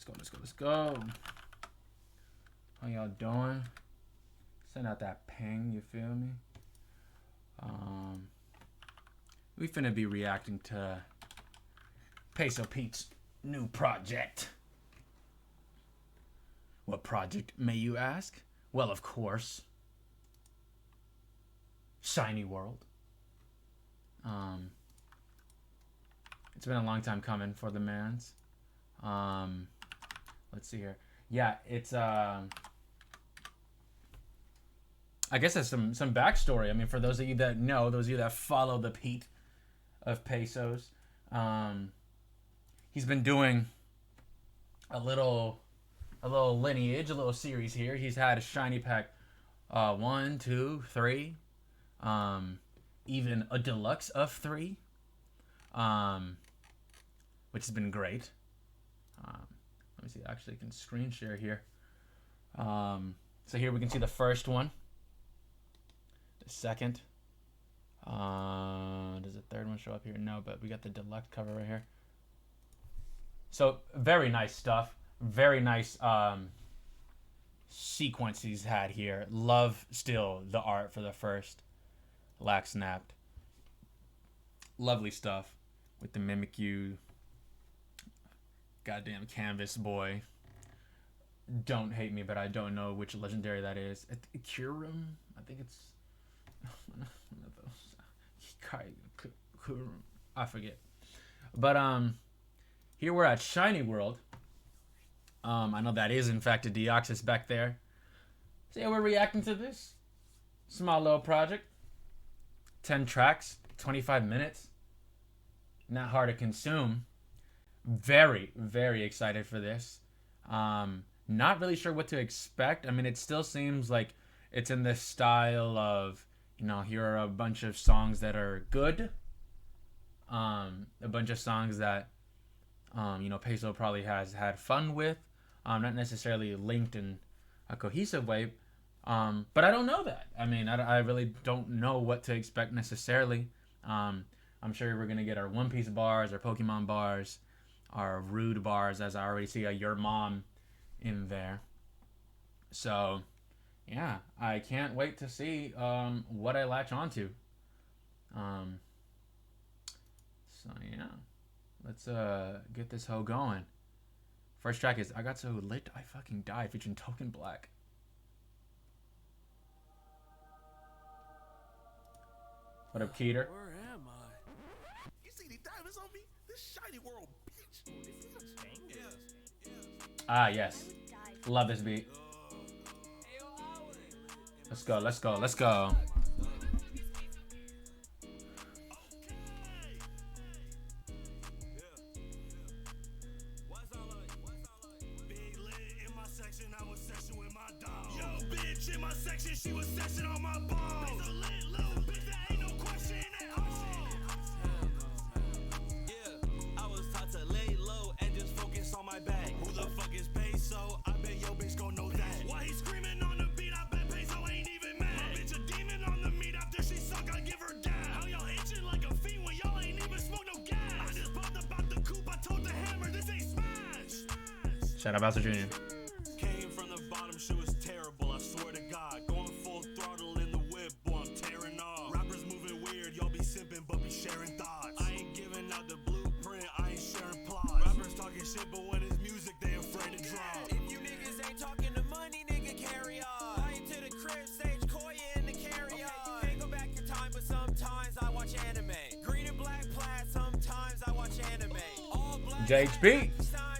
Let's go. How y'all doing? Send out that ping, you feel me? We finna be reacting to Peso Pete's new project. What project, may you ask? Well, of course, Shiny World. It's been a long time coming for the mans. Let's see here. Yeah, it's I guess that's some backstory. I mean, for those of you that know, those of you that follow the Pete of Pesos, he's been doing a little lineage, a little series here. He's had a Shiny Pack 1, 2, 3, even a deluxe of 3, which has been great. Let me see, I actually can screen share here. So here we can see the first one, the second. Does the third one show up here? No, but we got the deluxe cover right here. So very nice stuff. Very nice sequence he's had here. Love still the art for the first Lax Snapped. Lovely stuff with the Mimikyu. Goddamn Canvas Boy. Don't hate me, but I don't know which legendary that is. Kurum? I think it's... I forget. But here we're at Shiny World. I know that is in fact a Deoxys back there. So yeah, we're reacting to this small little project. 10 tracks, 25 minutes. Not hard to consume. Very, very excited for this. Not really sure what to expect. I mean, it still seems like it's in this style of, you know, here are a bunch of songs that are good. A bunch of songs that, you know, Peso probably has had fun with. Not necessarily linked in a cohesive way. But I don't know that. I mean, I really don't know what to expect necessarily. I'm sure we're going to get our One Piece bars, our Pokemon bars, our Rude bars, as I already see a Your Mom in there. So, yeah, I can't wait to see what I latch onto. So, yeah, let's get this hoe going. First track is I Got So Lit I Fucking Die featuring Token Black. What up, Keeter? Where am I? You see the diamonds on me? This Shiny World, bitch. Ah, yes. Love this beat. Let's go, let's go, let's go. In my section, she was session on my balls. It's a lit little bitch, there ain't no question at all. Yeah, I was taught to lay low and just focus on my bag. Who the fuck is Peso? I bet yo bitch gon' know that. Why he screaming on the beat? I bet Peso ain't even mad. My bitch a demon on the meat after she suck, I give her gas. How y'all itching like a fiend when y'all ain't even smoke no gas? I just bumped about the coupe, I told the hammer this ain't smash. Shout out Bowser Jr. Came from the bottom, shit was terrible, I swear to God. Going full throttle in the whip, boy, I'm tearing off. Rappers moving weird, y'all be simping but be sharing thoughts. I ain't giving out the blueprint, I ain't sharing plots. Rappers talking shit, but when it's music, they afraid to drop. If you niggas ain't talking to money, nigga, carry on. I ain't to the crib, stage Koya in the carry on. Can't go back in time, but sometimes I watch anime. Green and black plaid, sometimes I watch anime. All black JHB.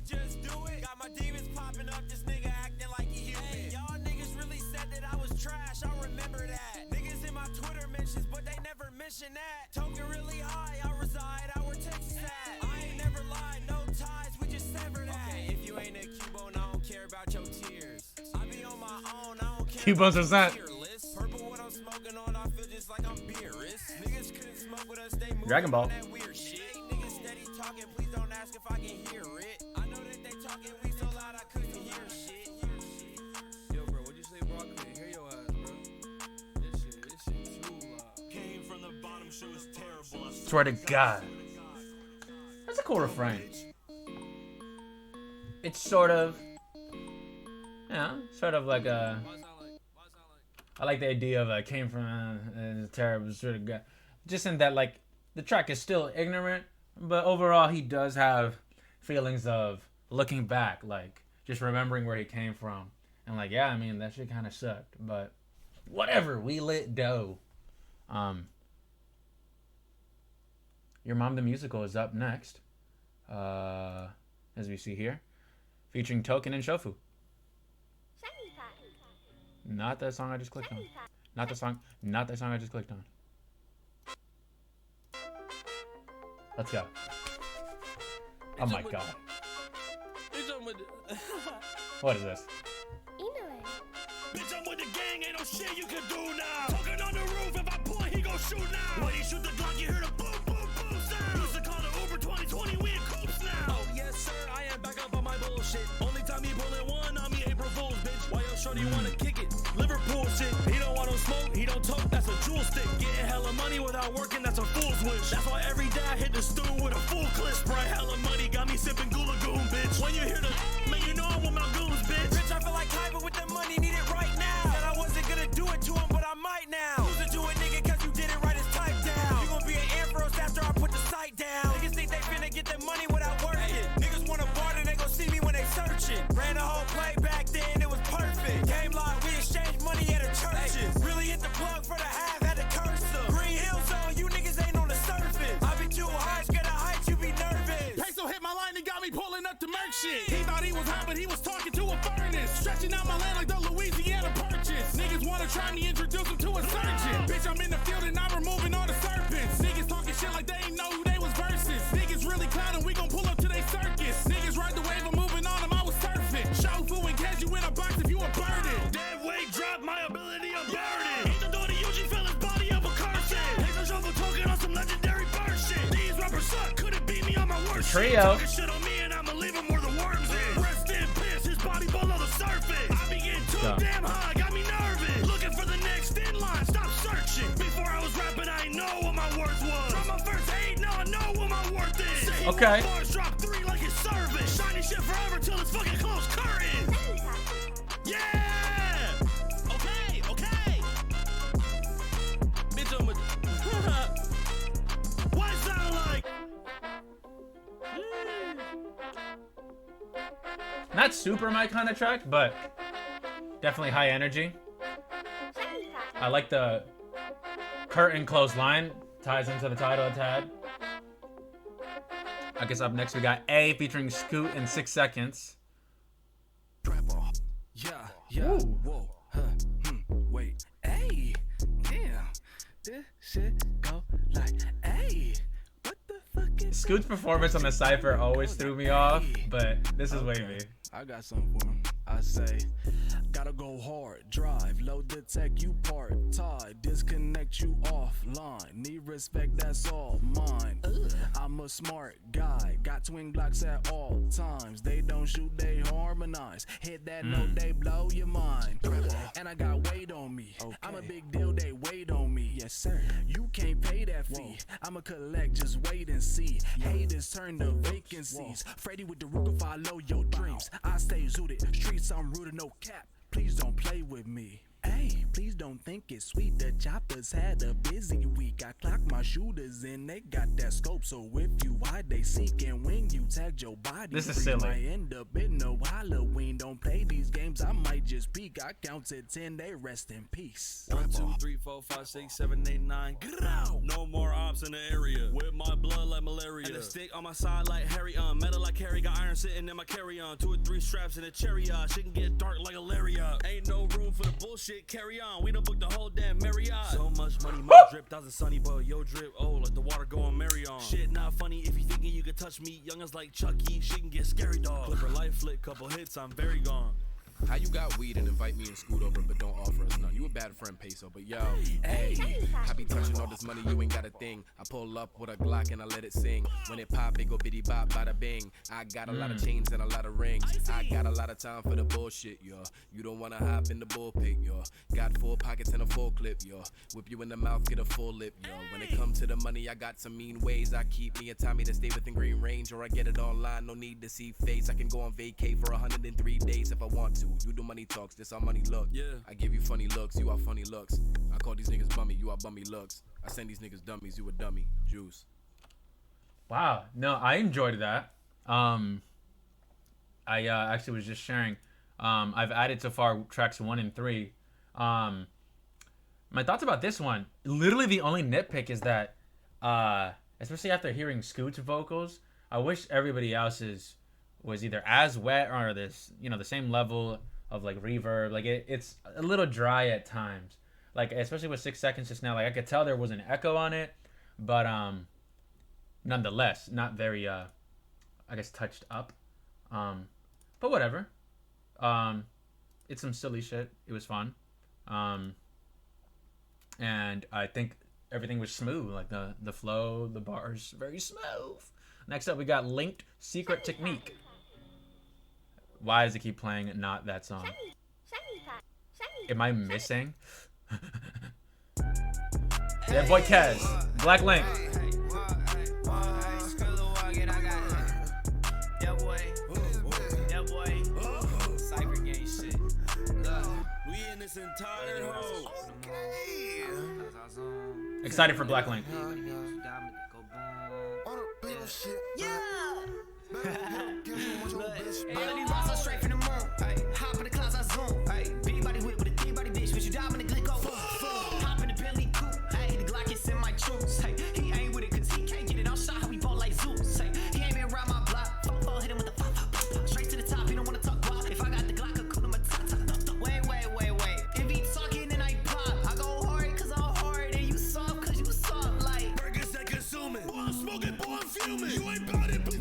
just do it. Got my demons popping up, this nigga acting like he human. Y'all niggas really said that I was trash, I remember that. Niggas in my Twitter mentions, but they never mention that. Token really high, I reside out where Texas at. I ain't never lied, no ties, we just severed that. Okay, if you ain't a Cubone, I don't care about your tears. I be on my own, I don't care. Cubone's about that. fearless. Purple, what I'm smoking on, I feel just like I'm beerless. Niggas couldn't smoke with us, they moving Dragon Ball. on that weird shit. Niggas steady talking, please don't ask if I can hear it. I know that they talking, we so loud I couldn't hear shit. Yo, bro, what'd you say, bro? I couldn't hear your ass, bro. This shit too loud. Came from the bottom, shit was terrible. Swear to God. That's a cool refrain. it's sort of, sort of like a. I like the idea of came from a terrible sort of guy. Just in that, like, the track is still ignorant, but overall he does have feelings of looking back, like just remembering where he came from, and like, yeah, I mean that shit kind of sucked, but whatever, we lit dough. Your Mom the Musical is up next, as we see here, featuring Token and Shofu. Not that song I just clicked on. Not the song I just clicked on. Let's go. Oh my god. What is this? Bitch, I'm with the gang, ain't no shit you can do now. Talking on the roof, if I point, he gon' shoot now. When he shoot the Glock, you hear the boom, boom, boom sound. Used to call the Uber 2020, we in coops now. Oh, yes, sir, I am back up on my bullshit. Only time he pullin' one on me, April Fool's, bitch. Why yo shorty wanna kick it? Liverpool shit. He don't want no smoke, he don't talk, that's a jewel stick. Getting hella money without working, that's a fool's wish. That's why every day I hit the stool with a full clip. Spray hella money, got me sipping Gula Goon, bitch. When you hear the man, you know I'm with my goons, bitch. Bitch, I feel like Kyber with the money, need it right now. Said I wasn't gonna do it to him, but I might now. Losing to a nigga cause you did it right, it's type down. You gon' be an Ambrose after I put the sight down. Niggas think they finna get their money without working. Niggas wanna barter, they gon' see me when they searching. Ran the whole play back then, it was perfect. Game lock, we exchanged money at a churches. Really hit the plug for the half, had to curse them. Green Hill Zone, you niggas ain't on the surface. I be too high, scared of heights, you be nervous. Peso hit my line and got me pulling up the merch shit. He thought he was hot, but he was talking to a furnace. Stretching out my land like the Louisiana Purchase. Niggas wanna try me, introduce him to a surgeon. Bitch, I'm in the field and I'm removing all the serpents. Niggas talking shit like they ain't know who they was versus. Niggas really clowning, we gon' pull up to they circus. Niggas ride the wave, I'm moving on them, I was surfing. Shofu and catch you in a box if you a burden. Dead weight drop, my ability of burden. Ain't the door to Eugene, feel his body of a curse. Laser shovel talking on some legendary bird shit. These rappers suck, couldn't beat me on my worst shit. Trio. Talking shit on me and I'ma leave him where the worms is. Rest in piss, his body below the surface. I be getting too damn high, got me nervous. Looking for the next in line, stop searching. Before I was rapping, I ain't know what my worth was. From my first hate, now I know what my worth is. Say Okay. bars drop 3 like his service. Shiny shit forever till it's fucking close curtain. Yeah! Okay, okay. Bitch, I'm a... What it sound like? Not super my kind of track, but definitely high energy. I like the curtain closed line, ties into the title a tad. I guess up next we got A featuring Scoot in 6 Seconds. Yeah, whoa, wait, hey, damn, this shit go like, hey, what the fuck is Scoot's performance on the cypher always threw me off, but this is wavy. I got something for him. I say, gotta go hard, drive, load the tech, you part, tie, disconnect you offline, need respect, that's all mine. I'm a smart guy, got twin Glocks at all times, they don't shoot, they harmonize, hit that note, they blow your mind, and I got weight on me, I'm a big deal, they wait on me, yes sir, you can't pay that fee, I'ma collect, just wait and see, haters turn to vacancies, Freddy with the Ruger, follow your dreams, I stay zooted, streets I'm rooted, no cap, please don't play with me. Hey, please don't think it's sweet. The choppers had a busy week. I clocked my shooters and they got that scope. So if you why they seek and when you tag your body, This is free, silly. might end up in no Halloween. Don't play these games. I might just peek. I counted 10. They rest in peace. 1, 2, 3, 4, 5, 6, 7, 8, 9. No more ops in the area. With my blood like malaria. And the stick on my side like Harry on. Metal like Harry. Got iron sitting in my carry on. 2 or 3 straps in a chariot. Shit can get dark like a lariat. Ain't no room for the bullshit. Carry on. We done booked the whole damn Marriott. So much money, my drip. Thousand sunny, but yo drip. Oh, like the water going Marry on. Shit not funny if you thinking you could touch me. Youngins like Chucky. Shit can get scary, dog. Clipper light flick. Couple hits. I'm very gone. How you got weed and invite me and scoot over, but don't offer us none? You a bad friend, Peso, but yo, hey, I be touching all this money, you ain't got a thing. I pull up with a Glock and I let it sing. When it pop, it go bitty bop, bada bing. I got a lot of chains and a lot of rings. I got a lot of time for the bullshit, yo. You don't wanna hop in the bullpit, yo. Got 4 pockets and a full clip, yo. Whip you in the mouth, get a full lip, yo. When it comes to the money, I got some mean ways. I keep me a Tommy to stay within green range, or I get it online, no need to see face. I can go on vacay for 103 days if I want to. You do money talks, this how money look. Yeah. I give you funny looks, you are funny looks. I call these niggas bummy, you are bummy looks. I send these niggas dummies, you a dummy. Juice. Wow. No, I enjoyed that. I actually was just sharing. I've added so far tracks 1 and 3. My thoughts about this one. Literally the only nitpick is that, especially after hearing Scoot's vocals, I wish everybody else's was either as wet or this, the same level of like reverb. Like it's a little dry at times. Like especially with 6 seconds just now, like I could tell there was an echo on it, but nonetheless, not very I guess touched up. But whatever. It's some silly shit. It was fun. And I think everything was smooth, like the flow, the bars, very smooth. Next up, we got Linked Secret Technique. Why does it keep playing not that song? Am I missing? Yeah, boy Kez, Black Link. Excited for Black Link.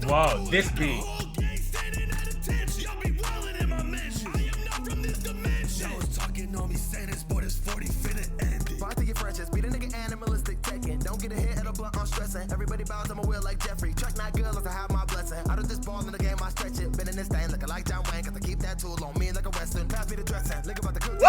Whoa, this beat. Don't get a hit at a blunt, I'm stressing. Everybody bows on my wheel like Jeffrey. Truck not good, like I have my blessing. Out of this ball in the game, I stretch it. Been in this thing looking like John Wayne. Got to keep that tool on me like a Western. Pass me the dressing. Look about the cook.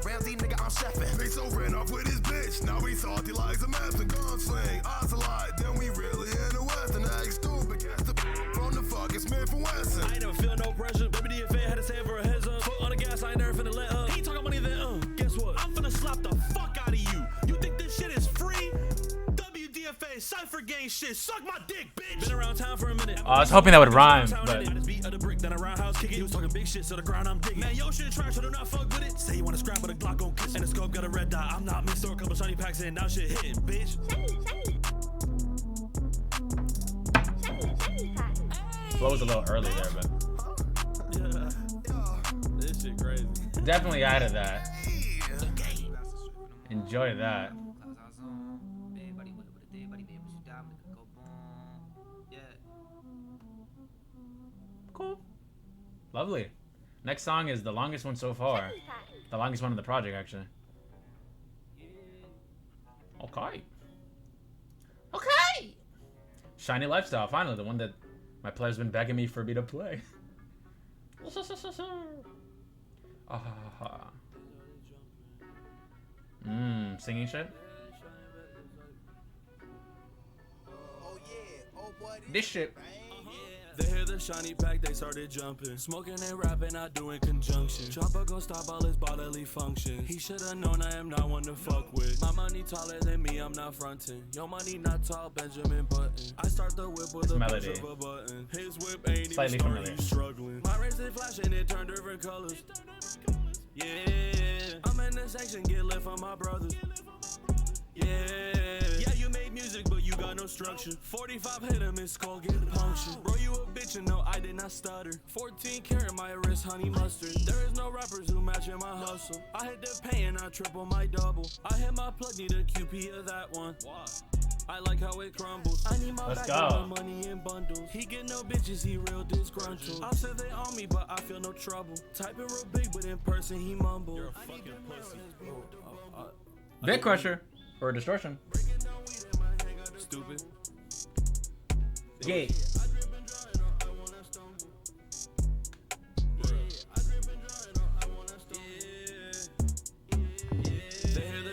Ramsey nigga, I'm chefing. Peso ran off with his bitch. Now we salty like some ass and gunsling. Odds a lot, then we really in the West. And I stupid. Guess the from the fucking Smith and Wesson. I ain't never feel no pressure. Baby DFA had to save for a heads up. Foot on the gas, I ain't never finna let up. He ain't talking money then, guess what? I'm finna slap the fuck out of you. You think this shit is free? WDFA, Cypher Gang shit, suck my dick, bitch. Been around town for a minute. I was hoping that would rhyme, but I just beat of the brick, then a roundhouse kick it. He was talking big shit, so the ground I'm digging. Man, yo shit trash, so do not fuck with it. Say you wanna scrap, but a Glock gon' kiss. And the scope got a red dot. I'm not missed. Throw a couple shiny packs in, now shit hitting, bitch. Flow was a little early there, but This shit crazy. definitely out of that. Enjoy that. Cool. Lovely. Next song is the longest one so far. The longest one in the project, actually. Okay. Okay. Shiny Lifestyle, finally, the one that my player's been begging me for me to play. Singing shit. This shit. They hear the shiny pack, they started jumping. Smoking and rapping, I do in conjunction. Chopper gon' stop all his bodily functions. He should've known I am not one to fuck with. My money taller than me, I'm not fronting. Your money not tall, Benjamin Button. I start the whip with a push of a button. His whip ain't Slightly even started, familiar. he's struggling. My wrist is flashing, it turned different colors. Yeah, I'm in the section, get lit for my brothers. Yeah, you made music, but you got no structure. 45 hit him, his skull get punctured. Bro, you a bitch and no, I did not stutter. 14 karat, my wrist, honey mustard. There is no rappers who matching my hustle. I hit the pay and I triple my double. I hit my plug, need a QP of that one. I like how it crumbles. I need my Let's back go. and my money in bundles. He get no bitches, he real disgruntled. I said they on me, but I feel no trouble. Typing real big, but in person he mumble. You're a fucking pussy. Bit Crusher or Distortion. Stupid. Yeah.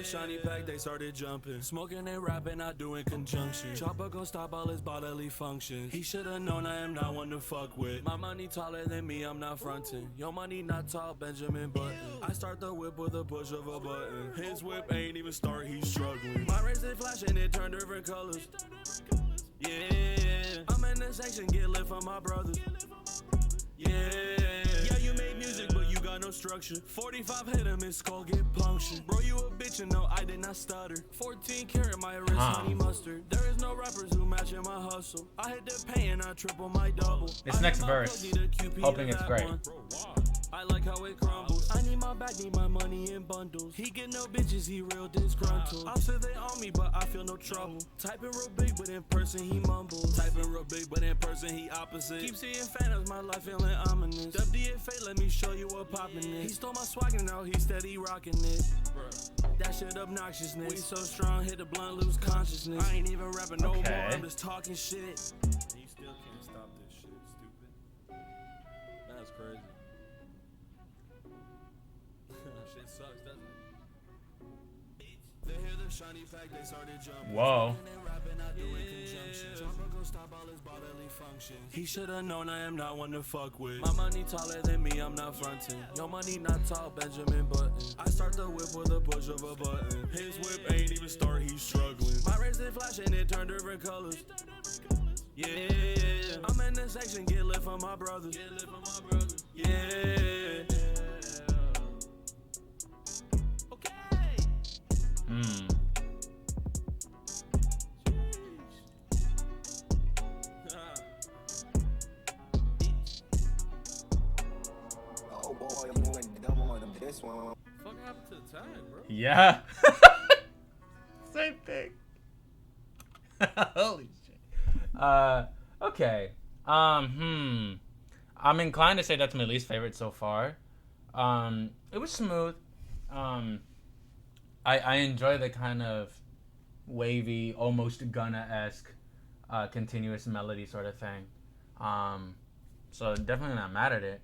Shiny pack, they started jumping. Smoking and rapping, not doing conjunction. Chopper gon' stop all his bodily functions. He should've known I am not one to fuck with. My money taller than me, I'm not fronting. Your money not tall, Benjamin Button. I start the whip with a push of a button. His whip ain't even start, he's struggling. My wrist is flashing, it turned different colors. Yeah, I'm in the section, get lit for my brothers. Yeah, you made music, but you got no structure. 45 hit him, his skull get punctured. Bro, you a bitch and no, I did not stutter. 14 karat, my wrist, honey mustard. There is no rappers who matching my hustle. I hit the pay and I triple my double. This next verse, hoping it's great. I like how it crumbles. I need my back, need my money in bundles. He get no bitches, he real disgruntled. I said they on me, but I feel no trouble. Typing real big, but in person he mumbles. Typing real big, but in person he opposite. Keep seeing phantoms, my life feeling ominous. WDFA, let me show you what poppin' is. He stole my swag and now he steady rockin' it. That shit obnoxiousness. We so strong, hit the blunt, lose consciousness. I ain't even rapping no more, I'm just talking shit. You still can't stop this shit, stupid. That's crazy. Shit sucks, doesn't it? They hear the shiny pack, they started jumping. Whoa. He should've known I am not one to fuck with. My money taller than me, I'm not fronting. Your money not tall, Benjamin Button. I start the whip with a push of a button. His whip ain't even start, he's struggling. My wrist is flashing, it turned different colors. Yeah, I'm in the section, get lit for my brothers. Yeah. Oh boy, I'm going double on this one. Fuck happened to the time, bro? Yeah. Same thing. Holy shit. Okay. I'm inclined to say that's my least favorite so far. It was smooth. I enjoy the kind of wavy, almost Gunna-esque, continuous melody sort of thing. So definitely not mad at it.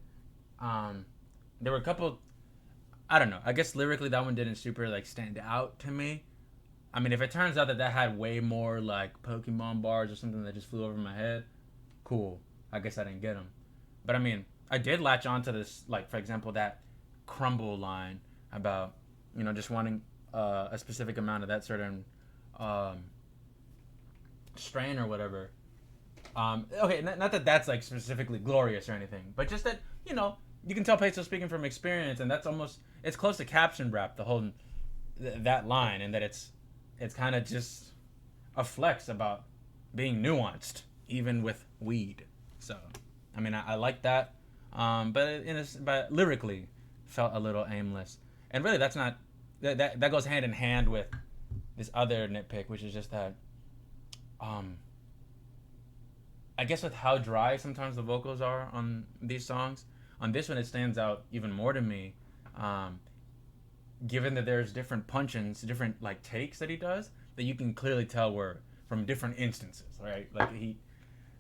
There were a couple, I don't know, I guess lyrically that one didn't super like stand out to me. I mean, if it turns out that had way more like Pokemon bars or something that just flew over my head, cool. I guess I didn't get them. But I mean, I did latch onto this, like, for example, that crumble line about, you know, just wanting a specific amount of that certain strain or whatever. Okay, not that that's like specifically glorious or anything, but just that, you know, you can tell Peso's speaking from experience, and that's almost, it's close to caption rap, the whole that line, and that it's kind of just a flex about being nuanced, even with weed. So, I mean, I like that, but lyrically felt a little aimless, and really that's not that goes hand in hand with this other nitpick, which is just that, I guess with how dry sometimes the vocals are on these songs, on this one it stands out even more to me, given that there's different punch-ins, different like takes that he does, that you can clearly tell were from different instances, right? Like he,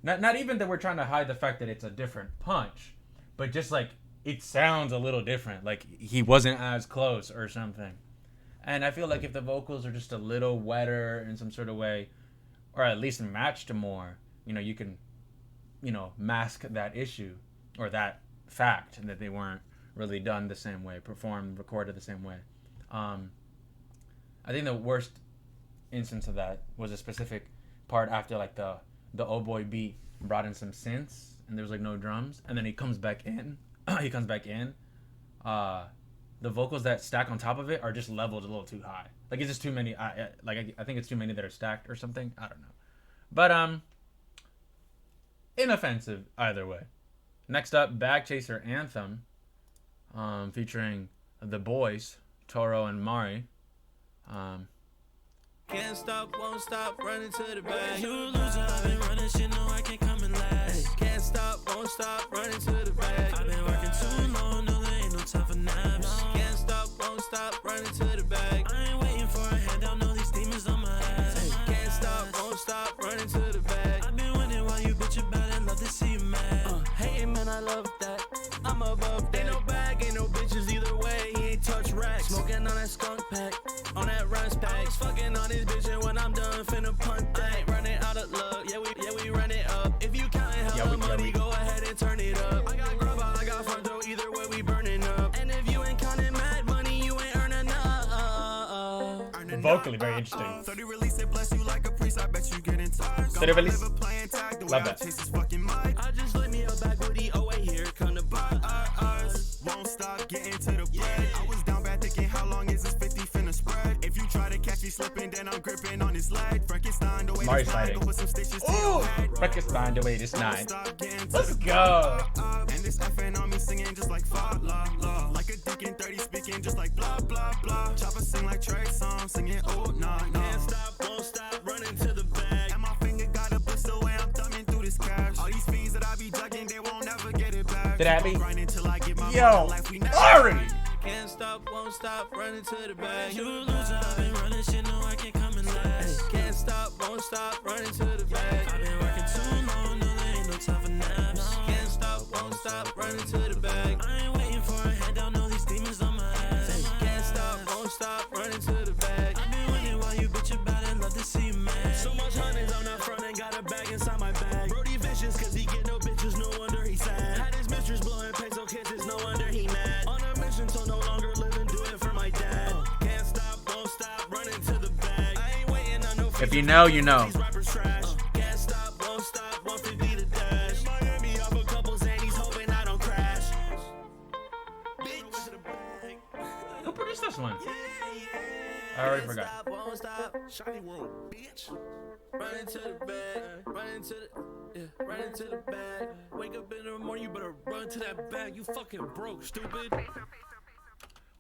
not even that we're trying to hide the fact that it's a different punch, but just like it sounds a little different, like he wasn't as close or something. And I feel like if the vocals are just a little wetter in some sort of way, or at least matched more, you know, you can, you know, mask that issue or that fact that they weren't really done the same way, performed, recorded the same way. I think the worst instance of that was a specific part after like the oh boy beat brought in some synths and there was like no drums, and then he comes back in. The vocals that stack on top of it are just leveled a little too high. Like it's just too many. I think it's too many that are stacked or something. I don't know, but inoffensive either way. Next up, Bag Chaser Anthem, featuring the boys Toro and Mari. Can't Can't stop, won't stop, running to the bag. You a loser, I've been running shit, no I can't come in last. Can't stop, won't stop, running to the bag. I've been working too long, no there ain't no time for naps. Can't stop, won't stop, running to the bag. I ain't waiting for a handout, know these demons on my ass. Can't stop, won't stop, running to the bag. I've been winning while you bitch about it, love to see you mad. Hating man, I love that. I'm above that. Ain't no bag, ain't no bitches either way. He ain't touch racks. Smoking on that skunk pack, on that runs pack. I was fucking on this bitch and when I'm done, finna punt that. I ain't running out of luck. Yeah, we run it up. If you counting hella money, go ahead and turn it up. I got grub, I got front door. Either way, we burning up. And if you ain't counting mad money, you ain't earning up. Vocally very interesting. 30 release it, bless you like a priest. I bet you get in touch. 30 release. Love that. I just let me a back booty. Oh wait, here come the bus. Won't stop getting to the bread. I was down bad thinking, how long is this 50 finna spread? If you try to catch me slipping, then I'm gripping on his leg. Frankenstein, the way Mari this nine, sliding. go put some stitches to your head. Frankenstein, the way this Won't 9. stop getting to Let's the go. And this FN on me singing just like fa la la. Like a deacon 30 speaking just like blah blah blah. Chopper sing like Trey song singing oh nah nah. Can't stop, won't stop, running to the bag. And my finger got a blister way I'm thumbing through this cash. All these fees that I be ducking, they won't ever get it back. Did that be? Grinding till I get my Yo, life we never Ari! Can't stop, won't stop, running to the bag. You a loser, I've been running shit, no I can't come in last. Can't stop, won't stop, running to the bag. I've been working too long, no there ain't no time for naps. Can't stop, won't stop, running to the bag. I ain't waiting for a handout, know these demons on my ass. Can't stop, won't stop, running to the bag. I've been winning while you bitch about it, love to see you mad. So much hundreds on that front and got a bag inside my bag. Brody vicious cause he get no bitches, no wonder he sad. Had his mistress blowing peso kisses, no wonder he mad. On a mission so no longer living, do it for my dad. Can't stop, won't stop, running to the bag. I ain't waiting on no If you know, you know. these rappers trash. Can't stop, won't stop, 150 to dash. Miami off a couple Zannies, hoping I don't crash. Bitch to the bag. Who produced this one? I already forgot. Stop, won't stop. Shiny world, bitch. Running to the bag, running to the bag. Wake up in the morning, you better run to that bag. You fucking broke, stupid.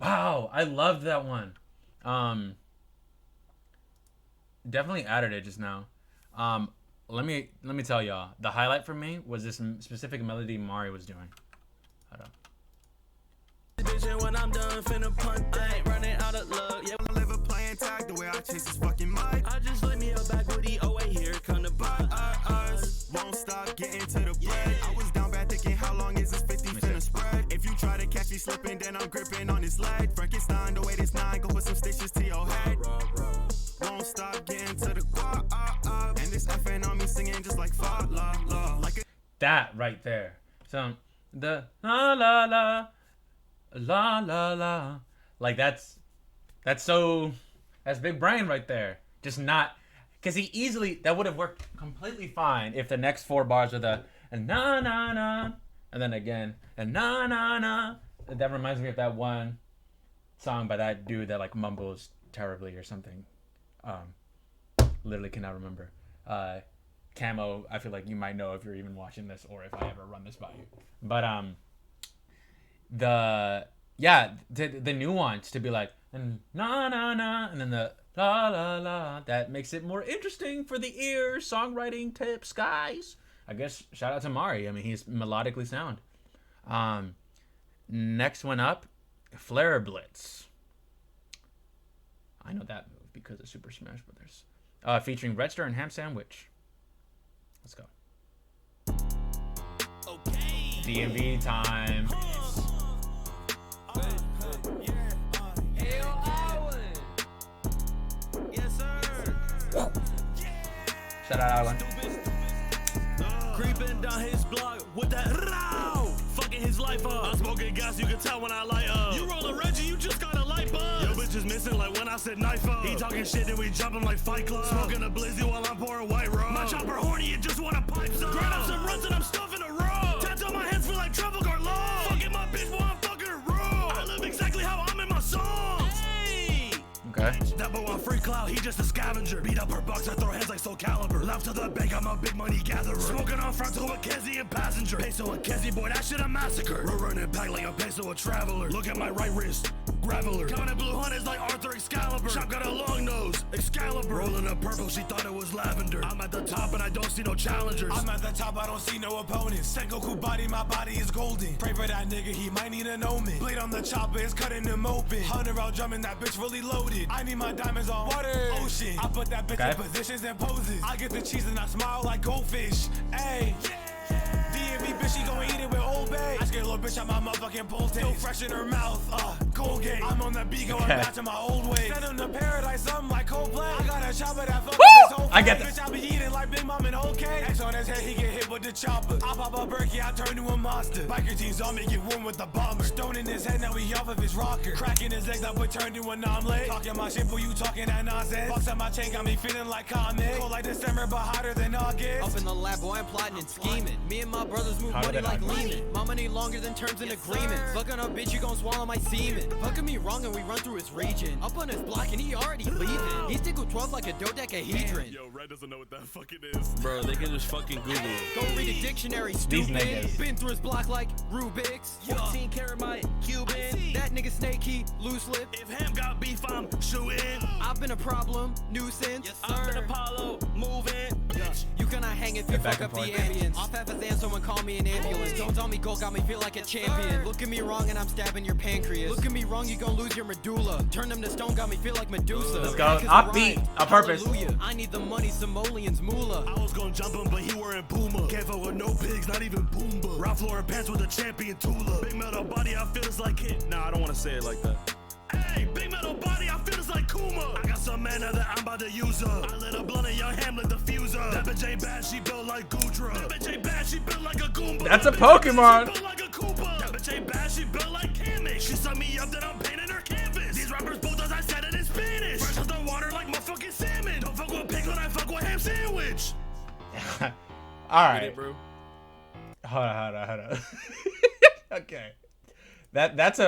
Wow, I loved that one. Definitely added it just now. Let me tell y'all. The highlight for me was this specific melody Mari was doing. Hold up. Bitch, and when I'm done, finna punt. I ain't running out of luck. Yeah, I live a playing tag the way I chase this fucking mic. I just let me a back booty. Oh wait, here come the bus. Won't stop getting to the bread. I was down bad thinking, how long is this 50 finna spread? If you try to catch me slipping, then I'm gripping on his leg. Frankenstein, the way this 9, go put some stitches to your head. Won't stop getting to the and this FN on me singing just like fa la la. Like a That right there. So the la la la la la la. Like that's big brain right there. Just not because he easily that would have worked completely fine if the next 4 bars were the na na na and then again and na na na. That reminds me of that one song by that dude that like mumbles terribly or something. Literally cannot remember. Camo, I feel like you might know if you're even watching this or if I ever run this by you. But the nuance to be like and na na na and then the la la la, that makes it more interesting for the ear. Songwriting tips, guys. I guess shout out to Mari. I mean, he's melodically sound. Next one up, Flair Blitz. I know that move because of Super Smash Brothers. Featuring Red Star and Ham Sandwich. Let's go. okay. DMV time. Yes, sir. Shout out Island. Creeping down his block with that row. Fucking his life up. I'm smoking gas, you can tell when I light up. You roll a Reggie, you just got a light buzz. Yo, bitch is missing like when I said knife up. He talking shit, then we jumping like Fight Club. Smoking a blizzy while I'm pouring white rum. My chopper horny, you just wanna pipe some. Grind up some runs and I'm stuffing a roll. Tats on my hands feel like travel guard law. Fucking my bitch while I'm fucking her raw. I live exactly how I'm in my songs. Hey. Okay. That boy on free cloud, he just a scavenger. Beat up her bucks, I throw hands like Soul Calibur. Left to the bank, I'm a big money gatherer. Smoking on frontal with Kezi and passenger. Peso and Kezi, boy, that shit a massacre. We're running back like a peso a traveler. Look at my right wrist, graveler. Coming in blue hunters like Arthur Excalibur. Shop got a long nose, Excalibur. Rolling up purple, she thought it was lavender. I'm at the top and I don't see no challengers. I'm at the top, I don't see no opponents. Sengoku body, my body is golden. Pray for that nigga, he might need an omen. Blade on the chopper is cutting him open. 100 round drumming, that bitch fully loaded. I need my diamonds on water, ocean. I put that bitch in positions and poses. I get the cheese and I smile like goldfish. Ayy. DMV bitch, she gon' eat it with Old Bay. I scared a little bitch out my motherfucking pole taste. So fresh in her mouth, Colgate. I'm on that beat going back to my old ways. Send him to paradise, something like Coldplay. I got a chopper that fuck this whole I get that. Bitch, I be eating like Big Mom and okay. X on his head, he get hit with the chopper. I pop a Berkey, I turn to a monster. Biker jeans on me, get warm with the bomber. Stone in his head, now he off of his rocker. Cracking his legs, I would turn to an omelet. Talking my shit, for you talking that nonsense. Box on my chain, got me feeling like Comet. Cold like December, but hotter than August. Up in the lab, boy, I'm plotting and scheming. Me and my brothers move money like Lehman. My money longer than terms and agreements. Fucking up, bitch, you gon' swallow my semen. Fucking me wrong and we run through his region. Up on his block and he already leaving. He stick with 12 like a dodecahedron. Yo, Red doesn't know what that fucking is. Bro, they can just fucking Google it. Go read a dictionary, These stupid. niggas. Been through his block like Rubik's. 14 karat my Cuban. That nigga snaky, loose lip. If Ham got beef, I'm shooting. I've been a problem, nuisance. I've been Apollo, moving. You cannot hang if you back fuck up and the forth. ambience. Off half a Xan, someone call me an ambulance. Don't tell me gold got me feel like a champion. Look at me wrong and I'm stabbing your pancreas. Look at me wrong, you gon' lose your medulla. Turn them to stone, got me feel like Medusa. Let's go. Cause the Offbeat, rhyme, on purpose. Hallelujah. I need the money, Somalians moolah. I was gonna jump him, but he wearing Puma. Can't fuck with no pigs, not even Pumbaa. Ralph Lauren pants with a champion Tula. Big metal body, I feel it's like it. Nah, I don't want to say it like that. Hey, big metal body, I feel it's like Kuma. I got some mana that I'm about to use her. I lit a blunt and young Hamlet diffuser. That bitch ain't bad, she built like Gudra. That bitch ain't bad, she built like a Goomba. That's a That bitch Pokemon. She built like a Koopa. That bitch ain't bad, she built like Kamek. She sucked me up, then I'm painting her canvas. These rappers bulldogs, I said it in Spanish. Fresh out the water like motherfucking salmon. Don't fuck with pigs when I fuck with ham sandwich. All Get it, right. bro? Hold on. Okay. That's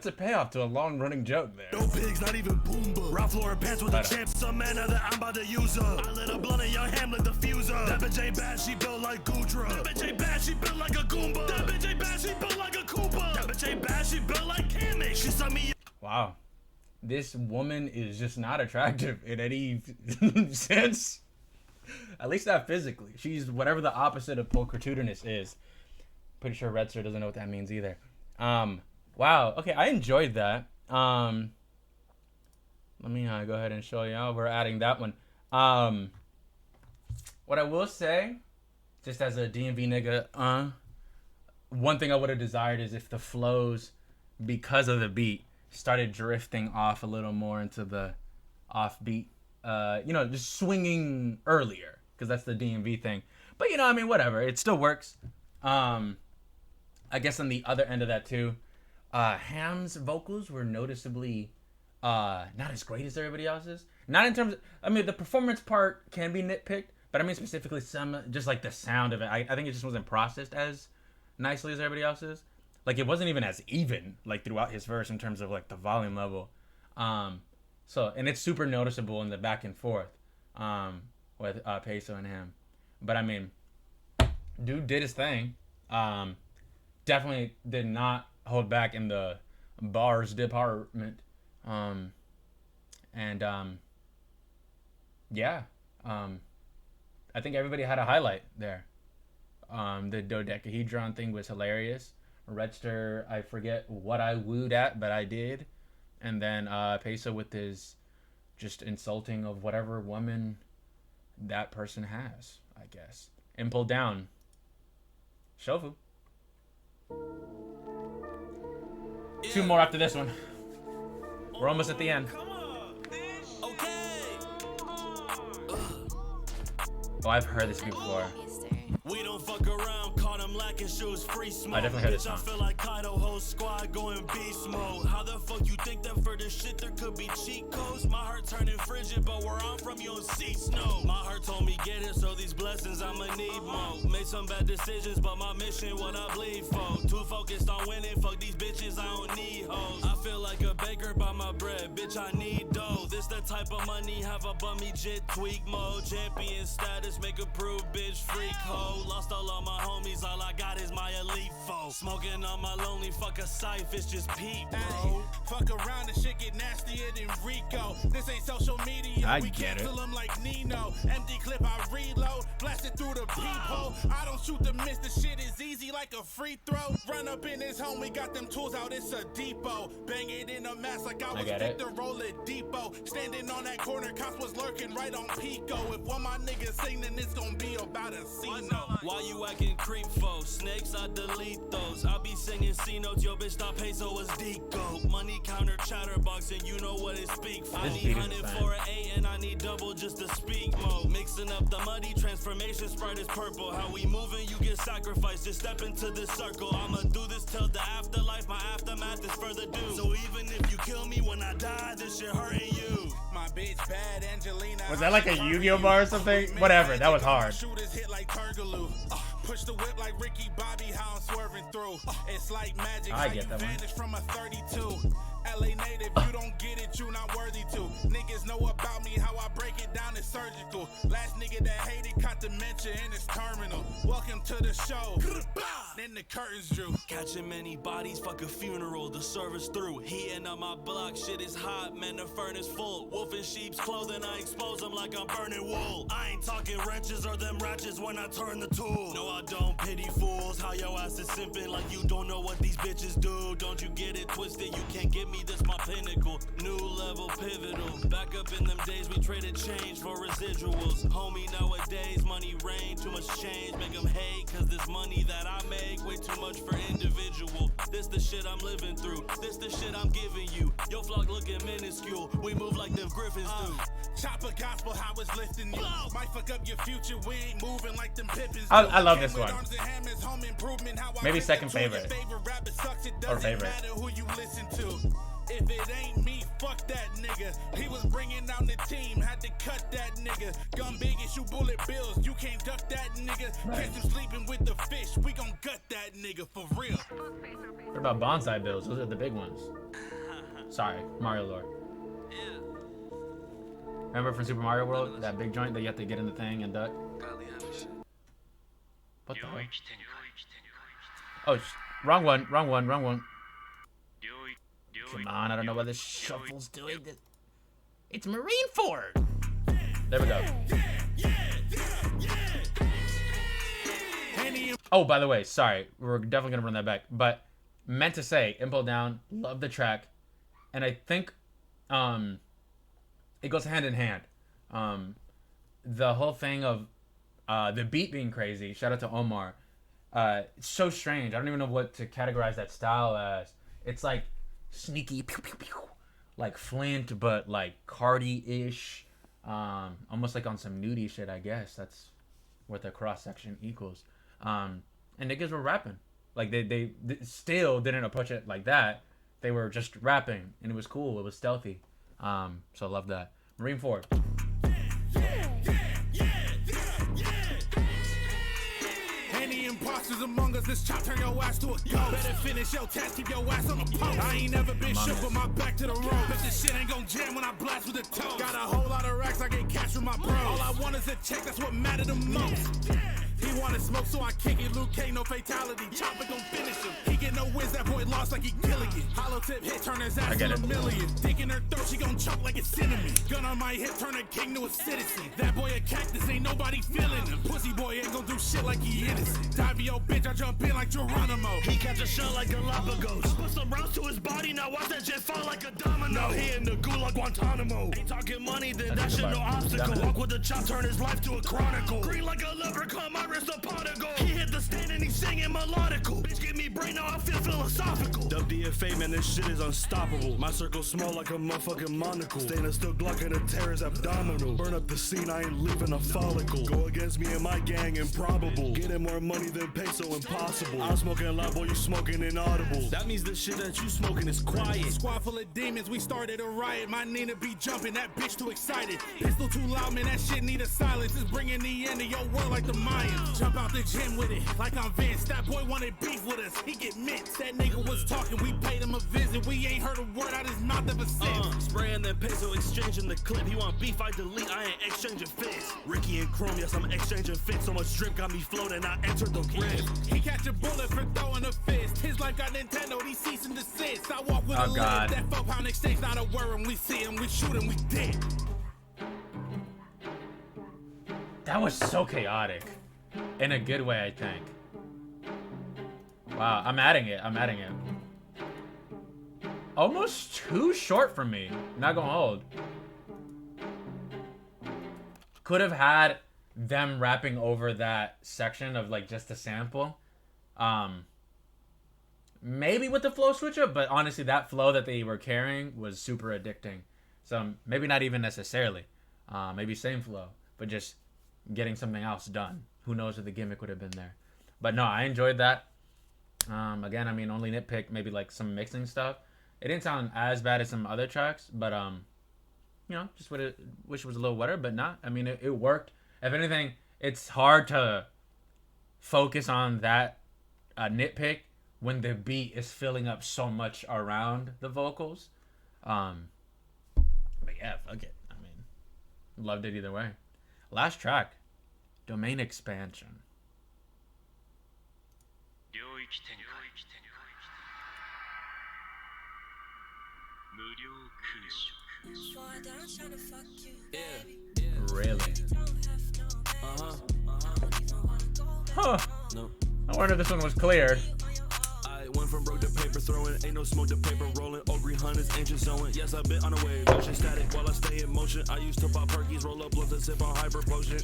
a payoff to a long running joke there. No pigs, not even Pumbaa. Ralph Lauren pants with a champ. Some mana that I'm about to use her. I lit a blunt and young Hamlet diffuser. That bitch ain't bad, she built like Gudra. That bitch ain't bad, she built like a Goomba. That bitch ain't bad, she built like a Koopa. That bitch ain't bad, she built like Kamek. She sucked me. Wow. This woman is just not attractive in any sense. At least not physically. She's whatever the opposite of pulchritudinous is. Pretty sure Redster doesn't know what that means either. Wow. Okay, I enjoyed that. Let me go ahead and show y'all. We're adding that one. What I will say, just as a DMV nigga, one thing I would have desired is if the flows, because of the beat, started drifting off a little more into the offbeat. Just swinging earlier, because that's the DMV thing. But, whatever. It still works. I guess on the other end of that, too, Ham's vocals were noticeably not as great as everybody else's. Not in terms of, the performance part can be nitpicked, but specifically just like the sound of it. I think it just wasn't processed as nicely as everybody else's. Like, it wasn't even as even, like, throughout his verse in terms of, like, the volume level. And it's super noticeable in the back and forth with Peso and him. But, dude did his thing. Definitely did not hold back in the bars department. I think everybody had a highlight there. The dodecahedron thing was hilarious. Redster, I forget what I wooed at, but I did. And then Peso with his just insulting of whatever woman that person has, I guess. Impul Down. Shofu. Two more after this one. We're almost at the end. Oh, I've heard this before. We don't fuck around, caught him lacking shoes, free smoke. I definitely heard this Bitch, I song. feel like Kaido, whole squad going beast mode. How the fuck you think that for this shit there could be cheat codes? My heart turning frigid, but where I'm from, you don't see snow. My heart told me get it, so these blessings I'ma need more. Made some bad decisions, but my mission what I bleed for. Too focused on winning, fuck these bitches, I don't need hoes. I feel like a baker by my bread, bitch, I need dough. This the type of money, have a bummy jit tweak mode. Champion status, make a proof, bitch, freak hoe. Lost all of my homies, all I got God is my elite foe. Smoking on my lonely fuck a scythe, it's just Pete, bro. Hey, fuck around and shit get nastier than Rico. This ain't social media. I We get it. cancel them like Nino. Empty clip, I reload. Blast it through the peephole. I don't shoot to miss. The shit is easy like a free throw. Run up in his home. We got them tools out. It's a depot. Bang it in a mask like I was get it. Victor Roll it depot. Standing on that corner, cops was lurking right on Pico. If one of my niggas sing, then it's gonna be about a C-note. Why you acting creep fo? Snakes, I delete those. I be singing C notes, yo bitch, stop peso is deco. Money counter chatterbox, and you know what it speak for. I This need beat is 100 fine. for an 8, and I need double just to speak mode. Mixing up the muddy transformation, Sprite is purple. How we moving, you get sacrificed, just step into this circle. I'ma do this till the afterlife, my aftermath is further due. So even if you kill me when I die, this shit hurting you. My bitch bad, Angelina. Was that like a Yu-Gi-Oh bar or something? Whatever, that was hard. Shooters hit like Turgaloo. Push the whip like Ricky Bobby, how I'm swerving through. It's like magic, I how get you that one. vanish from a 32. LA native, you don't get it, you not worthy to. Niggas know about me, how I break it down is surgical. Last nigga that hated caught dementia in his terminal. Welcome to the show. Then the curtains drew. Catching many bodies, fuck a funeral, the service through. Heating up my block, shit is hot, man, the furnace full. Wolf in sheep's clothing, I expose them like I'm burning wool. I ain't talking wrenches or them ratchets when I turn the tool. No, I don't pity fools, how your ass is simping like you don't know what these bitches do. Don't you get it twisted, you can't get me, this my pinnacle. New level pivotal, back up in them days we traded change for residuals. Homie, nowadays money rain, too much change, make them hate. Cause this money that I make, way too much for individual. This the shit I'm living through, this the shit I'm giving you. Your flock looking minuscule, we move like them griffins do. Chopper gospel, how it's lifting you. Might fuck up your future, we ain't moving like them Pippins. I love this Came with one. arms and hammers, home improvement, how I Maybe rip second into your favorite. rapper sucks, it Or doesn't favorite. matter who you listen to. If it ain't me, fuck that nigga. He was bringing down the team, had to cut that nigga. Gun big and shoot bullet bills, you can't duck that nigga. Catch him sleeping with the fish, we gon' gut that nigga for real. What about bonsai bills? Those are the big ones. Sorry, Mario lore. Remember from Super Mario World, that big joint that you have to get in the thing and duck? What the hell? Oh, wrong one. Come on, I don't know what this shuffle's doing. It's Marine Ford. There we go. Oh, by the way, sorry. We're definitely going to run that back. But meant to say, Impul Down, love the track. And I think it goes hand in hand. The whole thing of the beat being crazy, shout out to Omar. It's so strange. I don't even know what to categorize that style as. It's like sneaky, pew, pew, pew, like Flint, but like Cardi-ish. Almost like on some nudie shit, I guess. That's what the cross-section equals. And niggas were rapping. Like, they still didn't approach it like that. They were just rapping, and it was cool. It was stealthy. So I love that. Marine Ford. Any imposters among us, this chop turn your ass to a ghost. Better finish your task, keep your ass on the post. I ain't never been shook with my back to the road. Bet this shit ain't gon' jam when I blast with the toe. Got a whole lot of racks, I get cash with my bros. All I want is a check, that's what matter the most. He wanted smoke, so I kick it. Luke K, no fatality. Chopper gon' finish him. He get no wins, that boy lost like he killing it. Hollow tip hit, turn his ass to a million. Dick in her throat, she gon' choke like it's cinnamon. Gun on my hip, turn a king to a citizen. That boy a cactus, ain't nobody feeling him. Pussy boy ain't gon' do shit like he innocent. Dive your bitch, I jump in like Geronimo. He catch a shell like Galapagos. Put some rounds to his body, now watch that shit fall like a domino. He in the gulag Guantanamo. Ain't talking money, then that shit no obstacle. Walk with the chop, turn his life to a chronicle. Green like a leprechaun, my wrist a pot of gold. He hit the stand and he's singing melodical. Bitch, give me brain, now I feel philosophical. Dub DFA, man, this shit is unstoppable. My circle small like a motherfucking monocle. Stainless steel Glock and a terror's abdominal. Burn up the scene, I ain't leaving a follicle. Go against me and my gang, improbable. Getting more money than peso, impossible. I'm smoking a lot, boy, you smoking inaudible. That means the shit that you smoking is quiet. Squad full of demons, we started a riot. My Nina be jumping, that bitch too excited. Pistol too loud, man, that shit need a silence. It's bringing the end of your world like the Mayans. Jump out the gym with it, like I'm Vince. That boy wanted beef with us, he get minced. That nigga was talking, we paid him a visit. We ain't heard a word out his mouth ever since. Spraying that peso, exchanging the clip. He want beef, I delete, I ain't exchanging fits. Ricky and Chrome, yes, I'm exchanging fits. So much drip got me floating, I entered the rift. He catch a bullet for throwing a fist. His life got Nintendo, he cease and desist. I walk with a lid, God. that 4-pound exchange, not a word. When we see him, we shoot him, we dead. That was so chaotic. In a good way, I think. Wow, I'm adding it. Almost too short for me. Not gonna hold. Could have had them rapping over that section of like just a sample. Maybe with the flow switch up, but honestly that flow that they were carrying was super addicting. So maybe not even necessarily. Maybe same flow, but just getting something else done. Who knows if the gimmick would have been there. But no, I enjoyed that. Again, I mean, only nitpick maybe like some mixing stuff. It didn't sound as bad as some other tracks, but you know, just wish it was a little wetter, but not. I mean, it worked. If anything, it's hard to focus on that nitpick when the beat is filling up so much around the vocals. But yeah, fuck it. I mean, loved it either way. Last track, Domain Expansion. Really? Huh. No. I wonder if this one was cleared. I went from broke to paper throwing, ain't no smoke to paper rolling. Ogre hunters, ancient zone. Yes, I've been on a wave, motion static while I stay in motion. I used to pop perkies, roll up blunts and sip on hyper potion.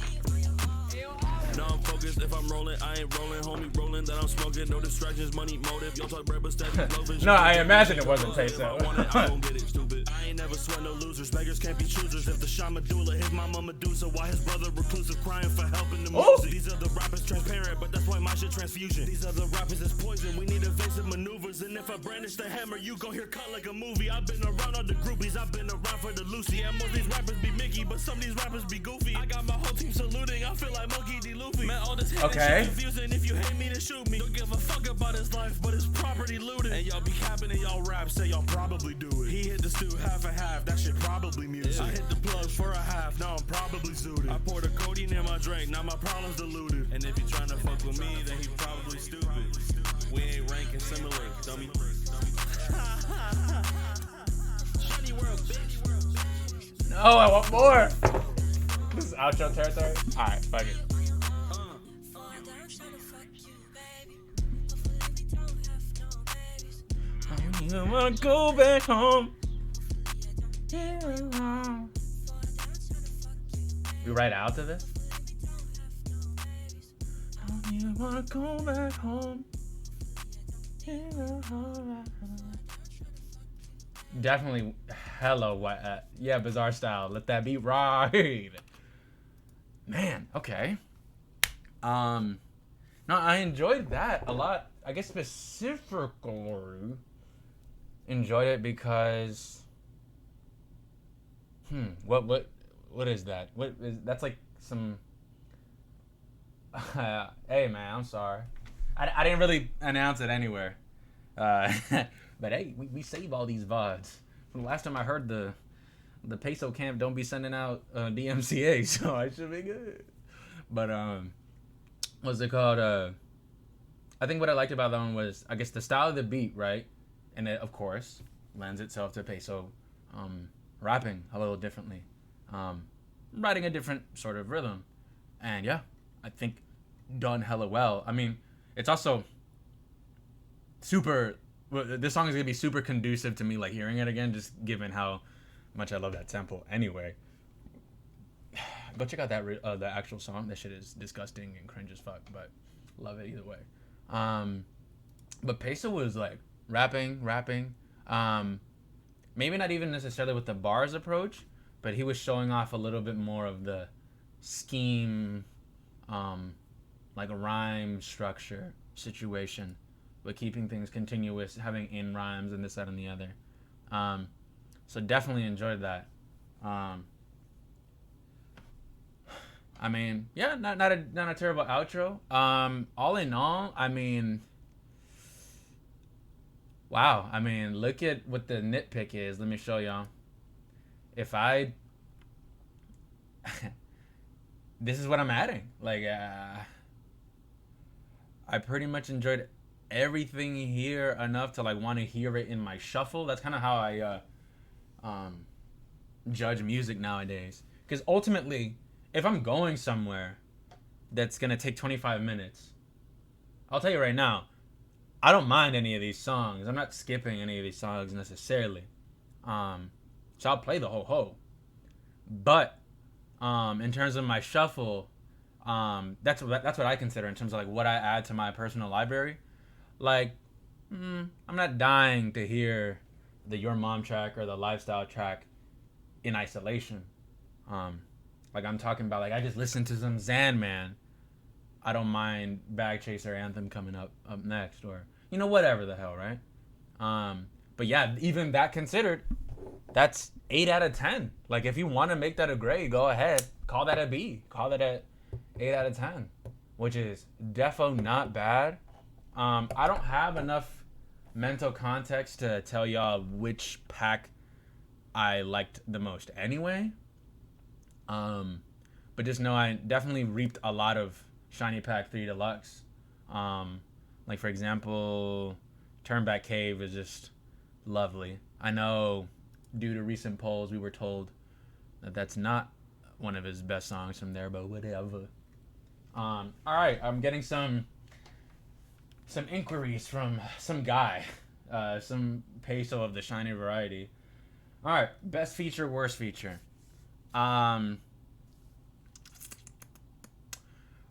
Now I'm focused, if I'm rolling, I ain't rolling, homie rolling, that I'm smoking, no distractions, money motive, y'all talk bread but steady loving. No, I imagine it wasn't Peso. I don't get it, stupid. I ain't never sweat no losers, beggars can't be choosers. If the shot Medulla, his mama Medusa, why his brother reclusive crying for helping the music? These are the rappers transparent, but that's why my shit transfusion. These other rappers is poison, we need evasive maneuvers, and if I brandish the hammer, you gon' hear cut like a movie. I've been around all the groupies, I've been around for the Lucy, and most of these rappers be Mickey, but some of these rappers be goofy. I got my whole team saluting, I feel like Monkey D. Luffy. Man, all this hate Okay. is confusing. If you hate me, then shoot me. Don't give a fuck about his life, but his property looted. And y'all be capping and y'all rap, say y'all probably do it. He hit the stew half and half, that shit probably music. I hit the plug for a half, now I'm probably zooted. I poured a codeine in my drink, now my problem's diluted. And if you tryna fuck with me, then he probably stupid. We ain't ranking similar, dummy. Shiny world, bitch. No, I want more. This is outro territory. All right, fuck it. I wanna go back home. We write out to this? I wanna go back home. Definitely hella wet. Yeah, bizarre style. Let that be right. Man, okay. No, I enjoyed that a lot. I guess specifically enjoyed it because what is that? What is that's like some hey man, I'm sorry. I didn't really announce it anywhere. But hey, we save all these VODs. From the last time I heard the Peso camp don't be sending out DMCA, so I should be good. But what's it called? I think what I liked about that one was, I guess, the style of the beat, right? And it, of course, lends itself to Peso rapping a little differently, writing a different sort of rhythm. And yeah, I think done hella well. I mean, it's also super, this song is going to be super conducive to me, like, hearing it again, just given how much I love that sample anyway. Go check out that the actual song. That shit is disgusting and cringe as fuck, but love it either way. But Peso was like rapping, maybe not even necessarily with the bars approach, but he was showing off a little bit more of the scheme, like a rhyme structure situation, but keeping things continuous, having in rhymes and this, that, and the other. So definitely enjoyed that. I mean, yeah, not a terrible outro. All in all, I mean, wow. I mean, look at what the nitpick is. Let me show y'all. If I, this is what I'm adding. Like, I pretty much enjoyed everything here enough to like want to hear it in my shuffle. That's kind of how I judge music nowadays. Because ultimately, if I'm going somewhere that's gonna take 25 minutes, I'll tell you right now, I don't mind any of these songs. I'm not skipping any of these songs necessarily. So I'll play the whole. But in terms of my shuffle, that's what I consider in terms of like what I add to my personal library. Like, I'm not dying to hear the Your Mom track or the Lifestyle track in isolation. Like I'm talking about, like I just listened to some Zan Man. I don't mind Bag Chaser Anthem coming up next, or whatever the hell, right? But yeah, even that considered, that's 8 out of 10. Like if you want to make that a grade, go ahead, call that a B, call that a 8 out of 10, which is defo not bad. I don't have enough mental context to tell y'all which pack I liked the most anyway. But just know I definitely reaped a lot of Shiny Pack 3 Deluxe. Like for example, Turn Back Cave is just lovely. I know due to recent polls we were told that that's not one of his best songs from there, but whatever. All right, I'm getting some inquiries from some guy, some peso of the Shiny variety. All right, best feature, worst feature.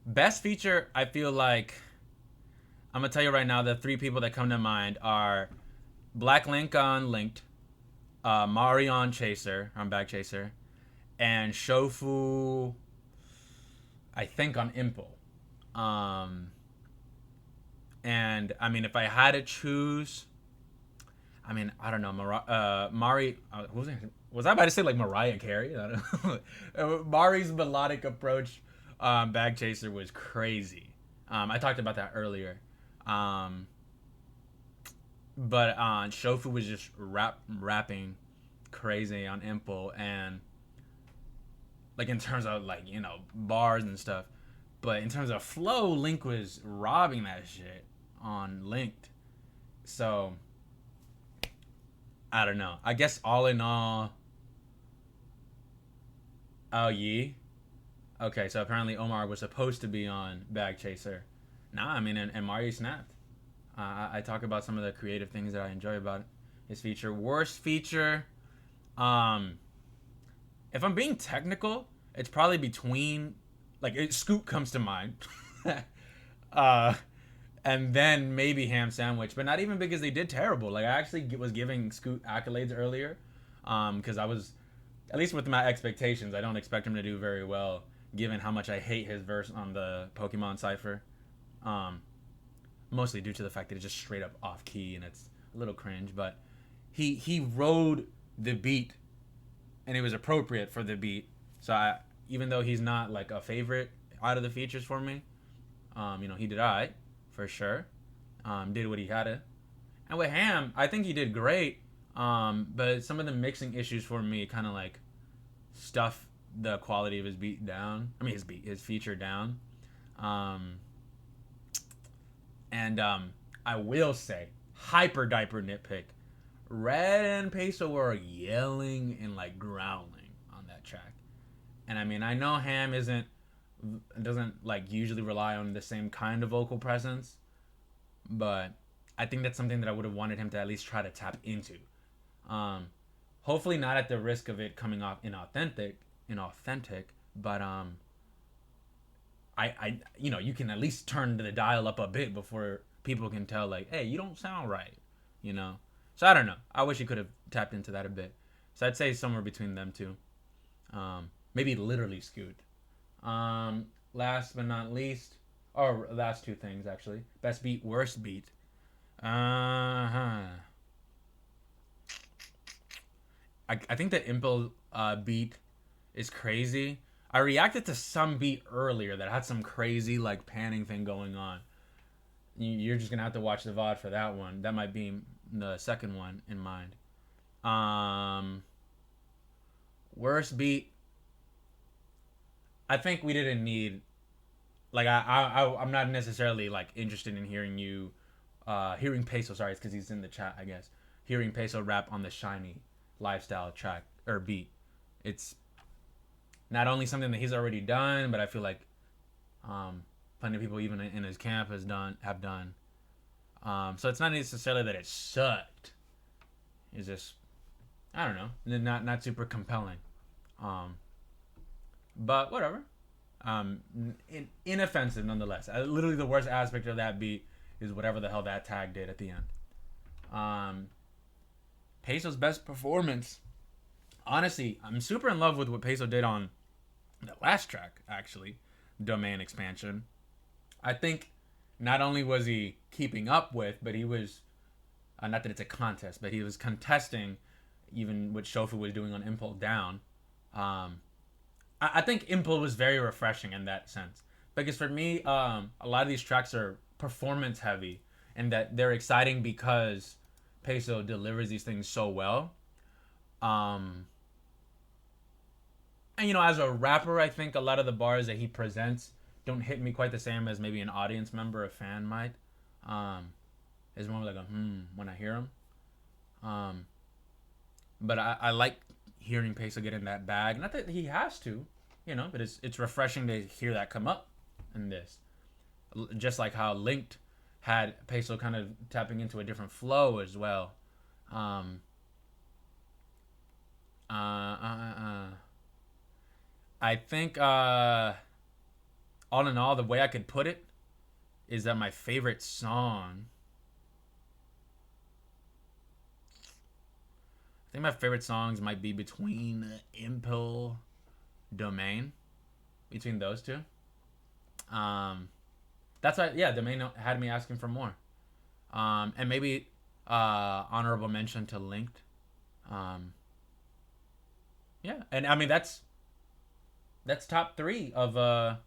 Best feature, I feel like I'm gonna tell you right now, the 3 people that come to mind are Black Link on Linked, Mari on Chaser, on Bag Chaser, and Shofu, I think, on Impul. And I mean, if I had to choose, I mean, I don't know, Mari, was I about to say like Mariah Carey? I don't know. Mari's melodic approach, Bag Chaser was crazy. I talked about that earlier. But Shofu was just rapping crazy on Impul, and like in terms of like bars and stuff, but in terms of flow, Link was robbing that shit on Linked. So I don't know. I guess all in all, oh yeah. Okay, so apparently Omar was supposed to be on Bag Chaser. Nah, I mean, and Mario snapped. I talk about some of the creative things that I enjoy about his feature. Worst feature, if I'm being technical, it's probably between, like, Scoot comes to mind. And then maybe Ham Sandwich, but not even because they did terrible. Like, I actually was giving Scoot accolades earlier, because I was, at least with my expectations, I don't expect him to do very well, given how much I hate his verse on the Pokemon Cypher. Mostly due to the fact that it's just straight up off key and it's a little cringe, but he rode the beat and it was appropriate for the beat. So even though he's not like a favorite out of the features for me, he did alright for sure. Did what he had to. And with Ham, I think he did great. But some of the mixing issues for me kind of like stuff the quality of his beat down. I mean his feature down. And I will say, hyper diaper nitpick, Red and Peso were yelling and like growling on that track. And I mean, I know Ham doesn't like usually rely on the same kind of vocal presence, but I think that's something that I would have wanted him to at least try to tap into. Hopefully not at the risk of it coming off inauthentic, but I you can at least turn the dial up a bit before people can tell, like, hey, you don't sound right, So I don't know. I wish he could have tapped into that a bit. So I'd say somewhere between them two. Maybe literally Scoot. Last but not least, or last 2 things actually. Best beat, worst beat. I think the Impul beat is crazy. I reacted to some beat earlier that had some crazy like panning thing going on. You're just gonna have to watch the VOD for that one. That might be the second one in mind. Worst beat. I think we didn't need. Like I'm not necessarily like interested in hearing Peso. Sorry, it's because he's in the chat. I guess hearing Peso rap on the Shiny Lifestyle track or beat. It's not only something that he's already done, but I feel like plenty of people even in his camp have done. So it's not necessarily that it sucked. It's just, I don't know, not super compelling. But whatever. Inoffensive nonetheless. Literally the worst aspect of that beat is whatever the hell that tag did at the end. Peso's best performance. Honestly, I'm super in love with what Peso did on the last track, actually. Domain Expansion. I think not only was he keeping up with, but he was, not that it's a contest, but he was contesting even what Shofu was doing on Impul Down. I think Impul was very refreshing in that sense. Because for me, a lot of these tracks are performance heavy and that they're exciting because Peso delivers these things so well. And, you know, as a rapper, I think a lot of the bars that he presents don't hit me quite the same as maybe an audience member, a fan might. It's more like a when I hear him. But I like hearing Peso get in that bag. Not that he has to, you know, but it's refreshing to hear that come up in this. Just like how Linked had Peso kind of tapping into a different flow as well. I think, all in all, the way I could put it is that my favorite song. I think my favorite songs might be between Impul, Domain, between those two. That's why, yeah, Domain had me asking for more. And maybe honorable mention to Linked. Yeah, and I mean that's top 3 of a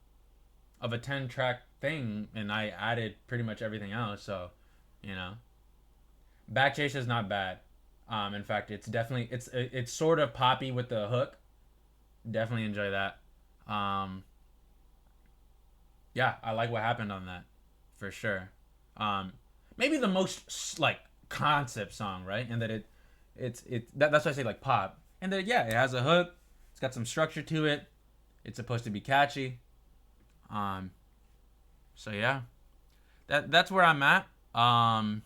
10-track thing, and I added pretty much everything else. So, you know, Back Chase is not bad. In fact, it's definitely it's sort of poppy with the hook. Definitely enjoy that. Yeah, I like what happened on that, for sure. Maybe the most like concept song, right? And that that's why I say like pop. And that, yeah, it has a hook. It's got some structure to it. It's supposed to be catchy. So yeah, that's where I'm at. I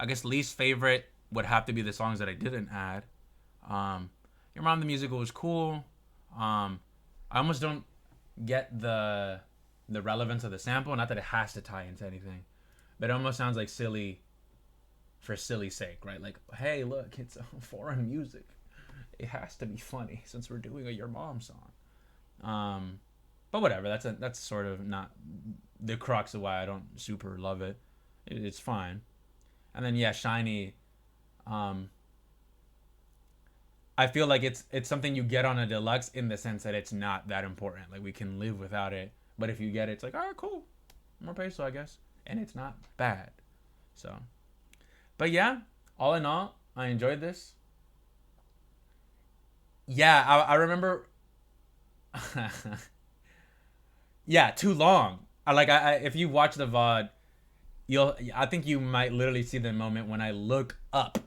guess least favorite would have to be the songs that I didn't add. Your Mom the Musical was cool. I almost don't get the relevance of the sample. Not that it has to tie into anything, but it almost sounds like silly for silly sake, right? Like, hey, look, it's foreign music. It has to be funny since we're doing a Your Mom song. But whatever. That's sort of not the crux of why I don't super love it. It's fine. And then yeah, Shiny. I feel like it's something you get on a deluxe in the sense that it's not that important. Like we can live without it. But if you get it, it's like, all right, cool, more Peso, I guess. And it's not bad. So, but yeah, all in all, I enjoyed this. Yeah, I remember. Yeah, too long. I if you watch the VOD, I think you might literally see the moment when I look up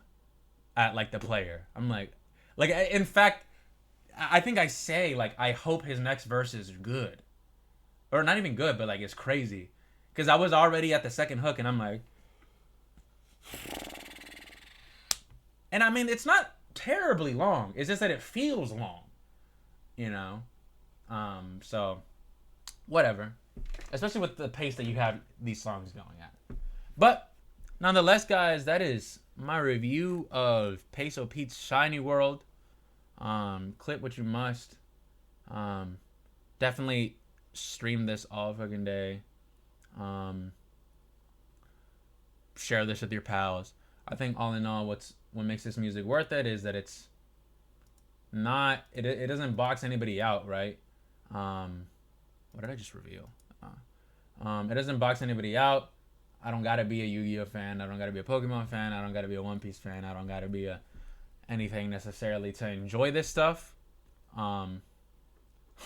at like the player. I'm like, in fact, I think I say like I hope his next verse is good, or not even good, but like it's crazy, because I was already at the second hook and I'm like, and I mean it's not terribly long. It's just that it feels long, you know. So whatever, especially with the pace that you have these songs going at. But nonetheless, guys, that is my review of Peso Pete's Shiny World. Clip what you must. Definitely stream this all fucking day. Share this with your pals. I think all in all, what makes this music worth it is that it's not, it doesn't box anybody out, right? What did I just reveal? It doesn't box anybody out. I don't gotta be a Yu-Gi-Oh fan. I don't gotta be a Pokemon fan. I don't gotta be a One Piece fan. I don't gotta be a anything necessarily to enjoy this stuff.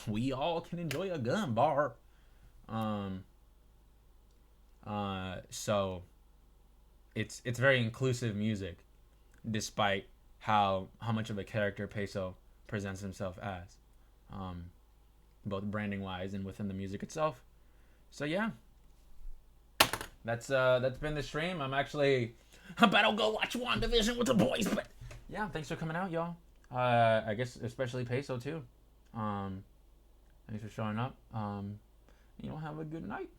We all can enjoy a gun bar. So it's very inclusive music, despite how much of a character Peso presents himself as, both branding wise and within the music itself. So yeah, that's been the stream. I'm about to go watch WandaVision with the boys, but yeah, thanks for coming out, y'all. I guess especially Peso too. Thanks for showing up. You know, have a good night.